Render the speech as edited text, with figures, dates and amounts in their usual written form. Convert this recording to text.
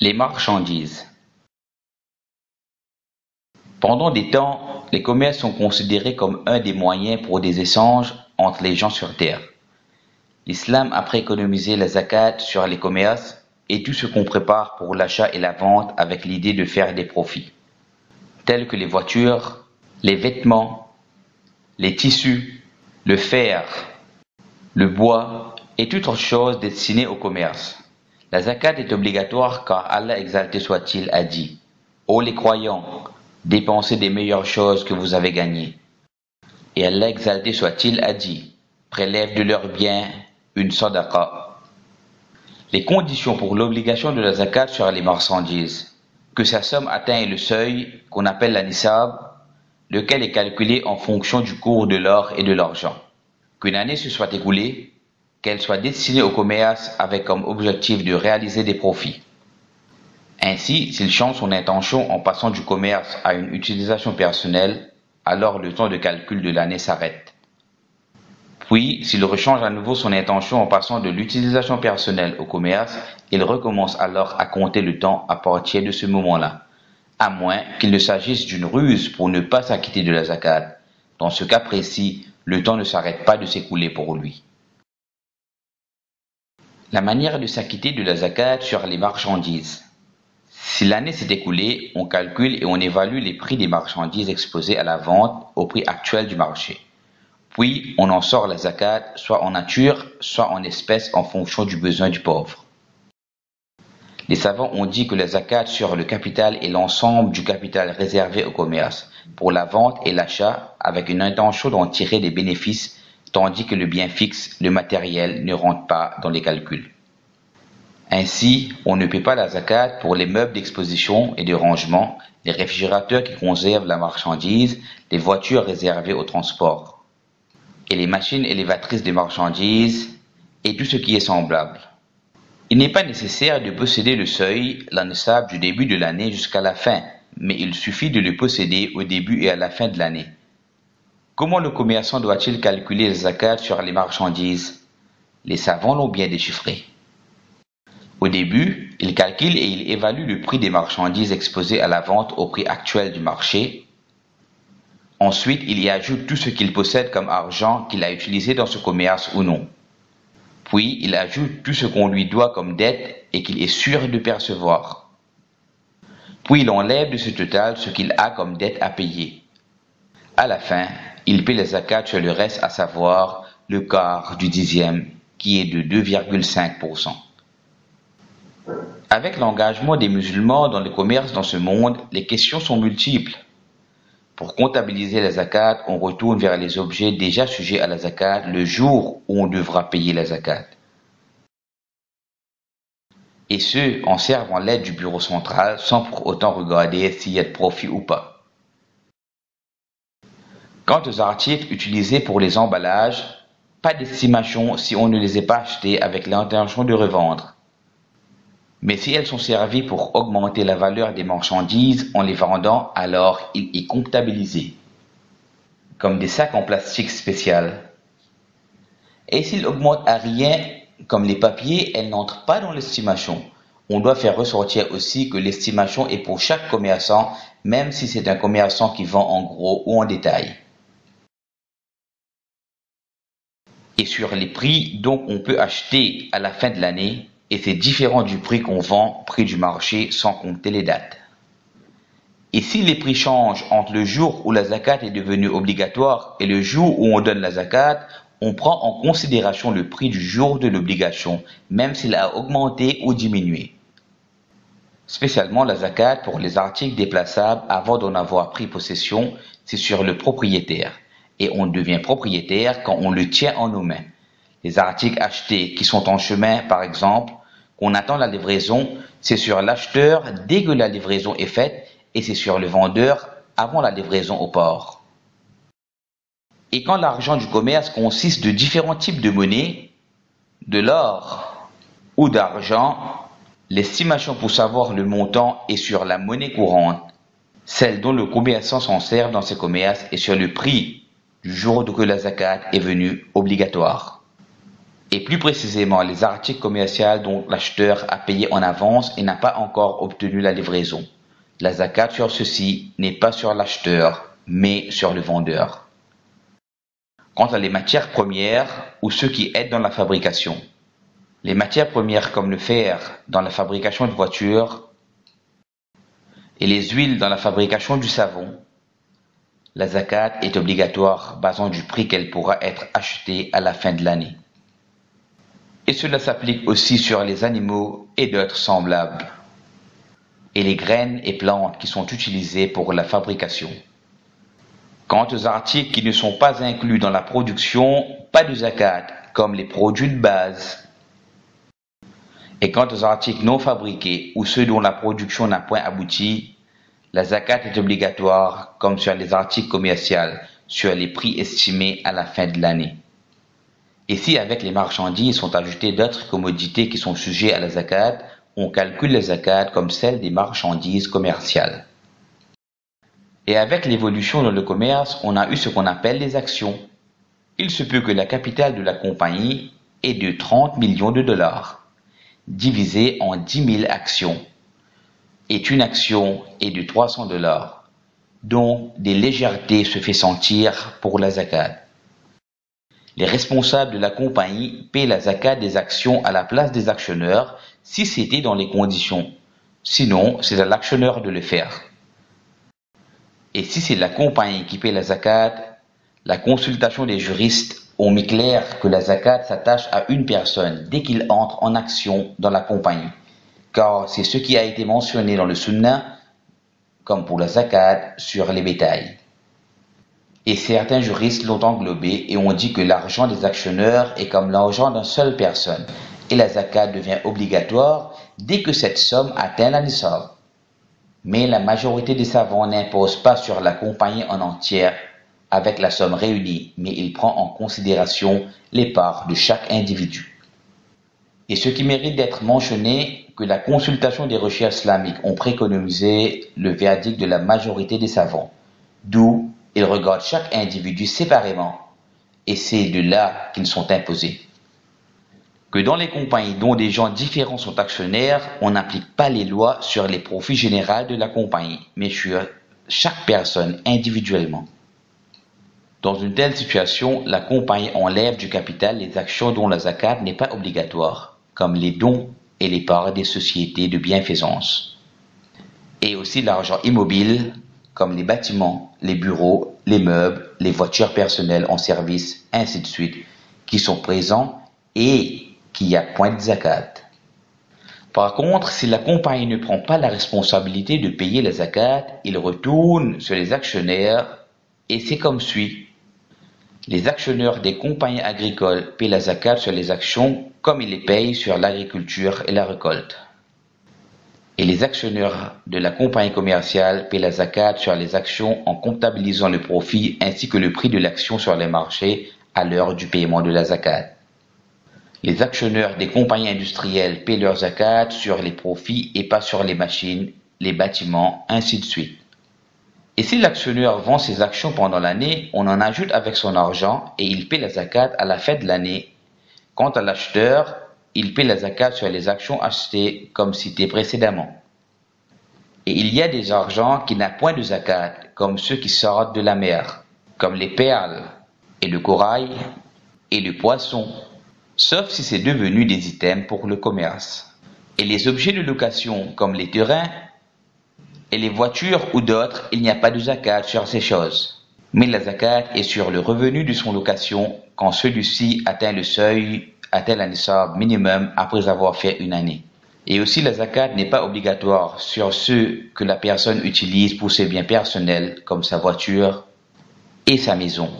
Les marchandises. Pendant des temps, les commerces sont considérés comme un des moyens pour des échanges entre les gens sur terre. L'islam a préconisé la zakat sur les commerces et tout ce qu'on prépare pour l'achat et la vente avec l'idée de faire des profits, tels que les voitures, les vêtements, les tissus, le fer, le bois et toute autre chose destinée au commerce. La zakat est obligatoire car Allah exalté soit-il a dit: Ô les croyants, dépensez des meilleures choses que vous avez gagnées. Et Allah exalté soit-il a dit: prélève de leurs biens une sadaqa. Les conditions pour l'obligation de la zakat sur les marchandises: que sa somme atteigne le seuil qu'on appelle la nisab, lequel est calculé en fonction du cours de l'or et de l'argent, qu'une année se soit écoulée, qu'elle soit destinée au commerce avec comme objectif de réaliser des profits. Ainsi, s'il change son intention en passant du commerce à une utilisation personnelle, alors le temps de calcul de l'année s'arrête. Puis, s'il rechange à nouveau son intention en passant de l'utilisation personnelle au commerce, il recommence alors à compter le temps à partir de ce moment-là, à moins qu'il ne s'agisse d'une ruse pour ne pas s'acquitter de la zakat. Dans ce cas précis, le temps ne s'arrête pas de s'écouler pour lui. La manière de s'acquitter de la zakat sur les marchandises. Si l'année s'est écoulée, on calcule et on évalue les prix des marchandises exposées à la vente au prix actuel du marché. Puis, on en sort la zakat, soit en nature, soit en espèces en fonction du besoin du pauvre. Les savants ont dit que la zakat sur le capital est l'ensemble du capital réservé au commerce, pour la vente et l'achat, avec une intention d'en tirer des bénéfices, tandis que le bien fixe, le matériel, ne rentre pas dans les calculs. Ainsi, on ne paie pas la zakat pour les meubles d'exposition et de rangement, les réfrigérateurs qui conservent la marchandise, les voitures réservées au transport, et les machines élévatrices de marchandises, et tout ce qui est semblable. Il n'est pas nécessaire de posséder le seuil, la nisab du début de l'année jusqu'à la fin, mais il suffit de le posséder au début et à la fin de l'année. Comment le commerçant doit-il calculer la zakat sur les marchandises? Les savants l'ont bien déchiffré. Au début, il calcule et il évalue le prix des marchandises exposées à la vente au prix actuel du marché. Ensuite, il y ajoute tout ce qu'il possède comme argent qu'il a utilisé dans ce commerce ou non. Puis, il ajoute tout ce qu'on lui doit comme dette et qu'il est sûr de percevoir. Puis, il enlève de ce total ce qu'il a comme dette à payer. À la fin, il paie la zakat sur le reste, à savoir le quart du dixième, qui est de 2,5%. Avec l'engagement des musulmans dans le commerce dans ce monde, les questions sont multiples. Pour comptabiliser la zakat, on retourne vers les objets déjà sujets à la zakat le jour où on devra payer la zakat. Et ce, en servant l'aide du bureau central sans pour autant regarder s'il y a de profit ou pas. Quant aux articles utilisés pour les emballages, pas d'estimation si on ne les a pas achetés avec l'intention de revendre. Mais si elles sont servies pour augmenter la valeur des marchandises en les vendant, alors il est comptabilisé, comme des sacs en plastique spécial. Et s'il augmente à rien, comme les papiers, elles n'entrent pas dans l'estimation. On doit faire ressortir aussi que l'estimation est pour chaque commerçant, même si c'est un commerçant qui vend en gros ou en détail. Et sur les prix, donc on peut acheter à la fin de l'année, et c'est différent du prix qu'on vend, prix du marché, sans compter les dates. Et si les prix changent entre le jour où la zakat est devenue obligatoire et le jour où on donne la zakat, on prend en considération le prix du jour de l'obligation, même s'il a augmenté ou diminué. Spécialement la zakat pour les articles déplaçables avant d'en avoir pris possession, c'est sur le propriétaire. Et on devient propriétaire quand on le tient en nos mains. Les articles achetés qui sont en chemin, par exemple, qu'on attend la livraison, c'est sur l'acheteur dès que la livraison est faite et c'est sur le vendeur avant la livraison au port. Et quand l'argent du commerce consiste de différents types de monnaie, de l'or ou d'argent, l'estimation pour savoir le montant est sur la monnaie courante, celle dont le commerçant s'en sert dans ses commerces et sur le prix du jour où la zakat est venue obligatoire. et plus précisément les articles commerciaux dont l'acheteur a payé en avance et n'a pas encore obtenu la livraison. La zakat sur ceci n'est pas sur l'acheteur, mais sur le vendeur. Quant à les matières premières ou ceux qui aident dans la fabrication, les matières premières comme le fer dans la fabrication de voitures et les huiles dans la fabrication du savon, la zakat est obligatoire basant du prix qu'elle pourra être achetée à la fin de l'année. Et cela s'applique aussi sur les animaux et d'autres semblables, et les graines et plantes qui sont utilisées pour la fabrication. Quant aux articles qui ne sont pas inclus dans la production, pas de zakat, comme les produits de base. Et quant aux articles non fabriqués ou ceux dont la production n'a point abouti, la zakat est obligatoire comme sur les articles commerciaux, sur les prix estimés à la fin de l'année. Et si avec les marchandises sont ajoutées d'autres commodités qui sont sujets à la zakat, on calcule la zakat comme celle des marchandises commerciales. Et avec l'évolution dans le commerce, on a eu ce qu'on appelle les actions. Il se peut que la capitale de la compagnie est de 30 millions de dollars, divisé en 10 000 actions. Et une action est de 300 dollars. Donc, des légèretés se fait sentir pour la zakat. Les responsables de la compagnie paient la zakat des actions à la place des actionnaires si c'était dans les conditions. Sinon, c'est à l'actionneur de le faire. Et si c'est la compagnie qui paie la zakat, la consultation des juristes ont mis clair que la zakat s'attache à une personne dès qu'il entre en action dans la compagnie. Car c'est ce qui a été mentionné dans le Sunna, comme pour la zakat sur les bétails. Et certains juristes l'ont englobé et ont dit que l'argent des actionnaires est comme l'argent d'une seule personne, et la zakat devient obligatoire dès que cette somme atteint la nisab. Mais la majorité des savants n'impose pas sur la compagnie en entière avec la somme réunie, mais il prend en considération les parts de chaque individu. Et ce qui mérite d'être mentionné, que la consultation des recherches islamiques ont préconisé le verdict de la majorité des savants, d'où ils regardent chaque individu séparément, et c'est de là qu'ils sont imposés. Que dans les compagnies dont des gens différents sont actionnaires, on n'applique pas les lois sur les profits généraux de la compagnie, mais sur chaque personne individuellement. Dans une telle situation, la compagnie enlève du capital les actions dont la zakat n'est pas obligatoire, comme les dons et les parts des sociétés de bienfaisance. Et aussi l'argent immobile, comme les bâtiments, les bureaux, les meubles, les voitures personnelles en service, ainsi de suite, qui sont présents et qui a point de zakat. Par contre, si la compagnie ne prend pas la responsabilité de payer la zakat, il retourne sur les actionnaires et c'est comme suit. Les actionnaires des compagnies agricoles paient la zakat sur les actions comme ils les payent sur l'agriculture et la récolte. Et les actionnaires de la compagnie commerciale paient la zakat sur les actions en comptabilisant le profit ainsi que le prix de l'action sur les marchés à l'heure du paiement de la zakat. Les actionnaires des compagnies industrielles paient leur zakat sur les profits et pas sur les machines, les bâtiments, ainsi de suite. Et si l'actionnaire vend ses actions pendant l'année, on en ajoute avec son argent et il paie la zakat à la fin de l'année. Quant à l'acheteur, il paie la zakat sur les actions achetées comme cité précédemment. Et il y a des argents qui n'ont point de zakat, comme ceux qui sortent de la mer, comme les perles et le corail et le poisson, sauf si c'est devenu des items pour le commerce. Et les objets de location, comme les terrains et les voitures ou d'autres, il n'y a pas de zakat sur ces choses. Mais la zakat est sur le revenu de son location quand celui-ci atteint le seuil, atteint la nisab minimum après avoir fait une année. Et aussi la zakat n'est pas obligatoire sur ceux que la personne utilise pour ses biens personnels comme sa voiture et sa maison.